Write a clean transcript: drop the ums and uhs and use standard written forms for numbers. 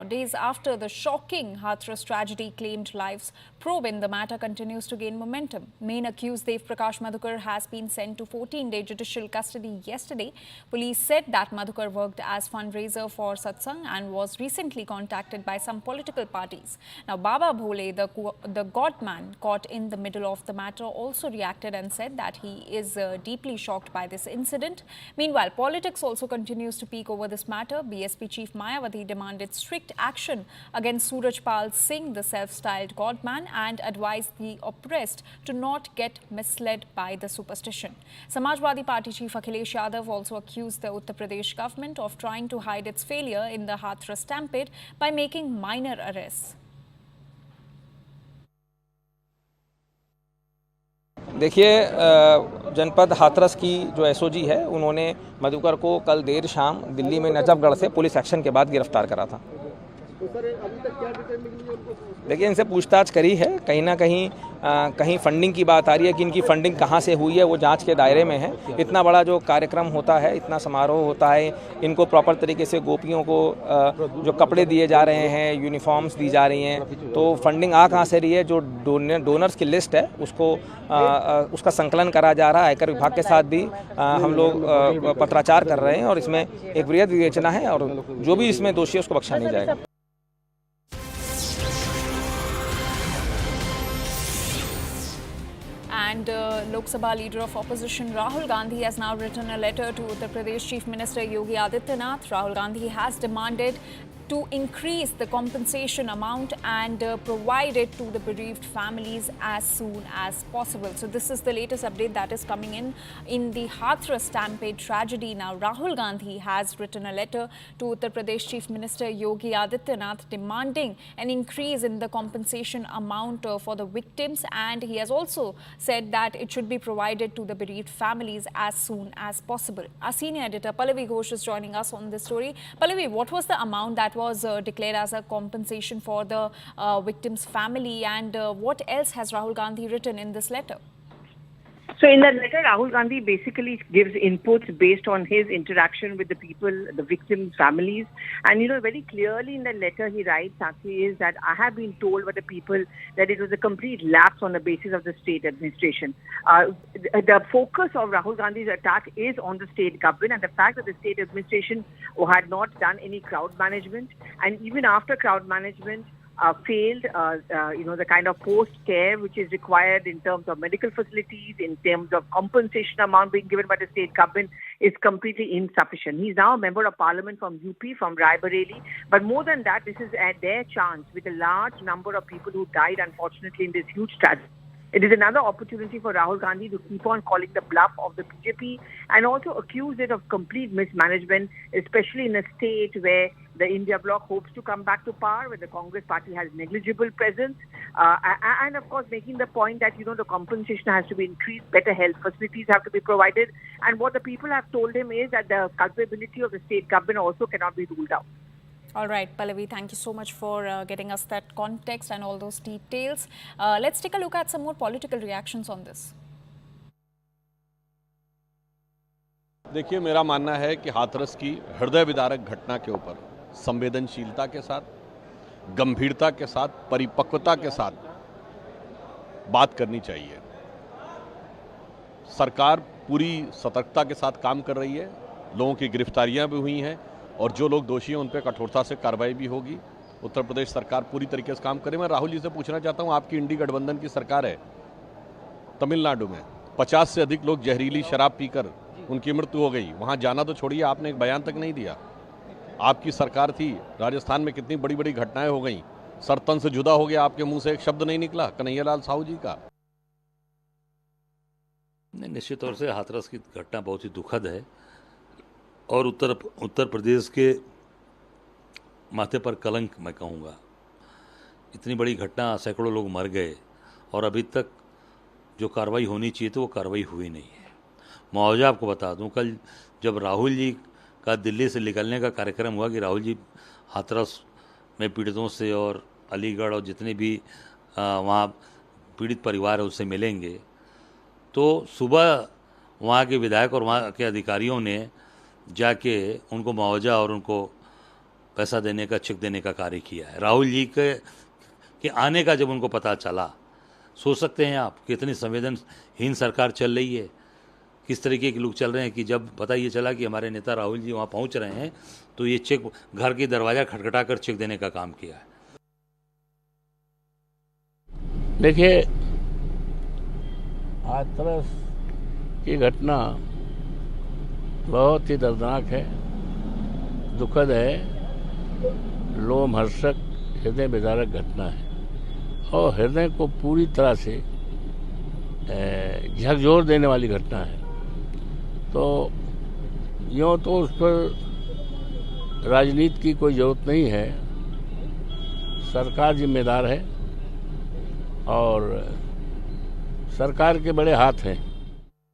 days after the shocking Hathras tragedy claimed lives, probe in the matter continues to gain momentum. Main accused Dev Prakash Madhukar has been sent to 14-day judicial custody yesterday. Police said that Madhukar worked as fundraiser for Satsang and was recently contacted by some political parties. Now, Baba Bhole, the god man caught in the middle of the matter, also reacted and said that he is deeply shocked by this incident. Meanwhile, politics also continues to peak over this matter. BSP chief Mayawati demanded strict action against Surajpal Singh, the self-styled godman, and advised the oppressed to not get misled by the superstition. Samajwadi Party chief Akhilesh Yadav also accused the Uttar Pradesh government of trying to hide its failure in the Hathras stampede by making minor arrests. देखिए, जनपद हाथरस की जो SOG है उन्होंने मधुकर को कल देर शाम दिल्ली में नजफगढ़ से पुलिस एक्शन के बाद गिरफ्तार करा था। देखिए, इनसे पूछताछ करी है, कहीं ना कहीं फंडिंग की बात आ रही है कि इनकी फंडिंग कहाँ से हुई है, वो जांच के दायरे में है। इतना बड़ा जो कार्यक्रम होता है, इतना समारोह होता है, इनको प्रॉपर तरीके से गोपियों को जो कपड़े दिए जा रहे हैं, यूनिफॉर्म्स दी जा रही हैं, तो फंडिंग आ कहाँ से रही है, जो डोनर्स की लिस्ट है उसका संकलन करा जा रहा है। आयकर विभाग के साथ भी हम लोग पत्राचार कर रहे हैं और इसमें एक वृहद विवेचना है और जो भी इसमें दोषी है उसको बख्शा नहीं जाएगा। And Lok Sabha leader of opposition Rahul Gandhi has now written a letter to Uttar Pradesh Chief Minister Yogi Adityanath. Rahul Gandhi has demanded to increase the compensation amount and provide it to the bereaved families as soon as possible. So this is the latest update that is coming in the Hathras stampede tragedy. Now, Rahul Gandhi has written a letter to Uttar Pradesh Chief Minister Yogi Adityanath demanding an increase in the compensation amount for the victims, and he has also said that it should be provided to the bereaved families as soon as possible. Our senior editor Pallavi Ghosh is joining us on this story. Pallavi, what was the amount that was declared as a compensation for the victim's family, and what else has Rahul Gandhi written in this letter? So in that letter, Rahul Gandhi basically gives inputs based on his interaction with the people, the victims' families. And, very clearly in the letter he writes, actually, is that I have been told by the people that it was a complete lapse on the basis of the state administration. The focus of Rahul Gandhi's attack is on the state government and the fact that the state administration had not done any crowd management. And even after crowd management, failed, the kind of post-care which is required in terms of medical facilities, in terms of compensation amount being given by the state government is completely insufficient. He's now a member of parliament from UP, from Rai Bareli. But more than that, this is their chance with a large number of people who died, unfortunately, in this huge tragedy. It is another opportunity for Rahul Gandhi to keep on calling the bluff of the BJP and also accuse it of complete mismanagement, especially in a state where the India bloc hopes to come back to power, where the Congress party has negligible presence, and of course making the point that, the compensation has to be increased, better health facilities have to be provided. And what the people have told him is that the culpability of the state government also cannot be ruled out. All right, Pallavi, thank you so much for getting us that context and all those details. Let's take a look at some more political reactions on this. देखिए, मेरा मानना है कि हाथरस की हृदय विदारक घटना के ऊपर संवेदनशीलता के साथ, गंभीरता के साथ, परिपक्वता के साथ बात करनी चाहिए। सरकार पूरी सतर्कता के साथ काम कर रही है, लोगों की गिरफ्तारियां भी हुई हैं और जो लोग दोषी हैं उन पर कठोरता से कार्रवाई भी होगी। उत्तर प्रदेश सरकार पूरी तरीके से काम करे। मैं राहुल जी से पूछना चाहता हूं, आपकी इंडी गठबंधन की सरकार है, तमिलनाडु में 50 से अधिक लोग जहरीली शराब पीकर उनकी मृत्यु हो गई, वहां जाना तो छोड़िए, आपने एक बयान तक नहीं दिया। आपकी सरकार थी, राजस्थान में कितनी बड़ी बड़ी घटनाएं हो गई, सरतन से जुदा हो गया, आपके मुंह से एक शब्द नहीं निकला कन्हैयालाल साहू जी का। निश्चित तौर से हाथरस की घटना बहुत ही दुखद है और उत्तर प्रदेश के माथे पर कलंक मैं कहूँगा। इतनी बड़ी घटना, सैकड़ों लोग मर गए और अभी तक जो कार्रवाई होनी चाहिए तो वो कार्रवाई हुई नहीं है। मुआवजा आपको बता दूं, कल जब राहुल जी का दिल्ली से निकलने का कार्यक्रम हुआ कि राहुल जी हाथरस में पीड़ितों से और अलीगढ़ और जितने भी वहाँ पीड़ित परिवार है उससे मिलेंगे, तो सुबह वहाँ के विधायक और वहाँ के अधिकारियों ने जाके उनको मुआवजा और उनको पैसा देने का, चेक देने का कार्य किया है। राहुल जी के आने का जब उनको पता चला, सोच सकते हैं आप कितनी संवेदनहीन सरकार चल रही है, किस तरीके के लोग चल रहे हैं कि जब पता ये चला कि हमारे नेता राहुल जी वहाँ पहुँच रहे हैं तो ये चेक घर के दरवाज़ा खटखटा कर चेक देने का काम किया है। देखिए, हाथरस की घटना बहुत ही दर्दनाक है, दुखद है, लोमहर्षक, हृदय विदारक घटना है और हृदय को पूरी तरह से झकझोर देने वाली घटना है। तो यूँ तो उस पर राजनीति की कोई ज़रूरत नहीं है, सरकार जिम्मेदार है और सरकार के बड़े हाथ हैं।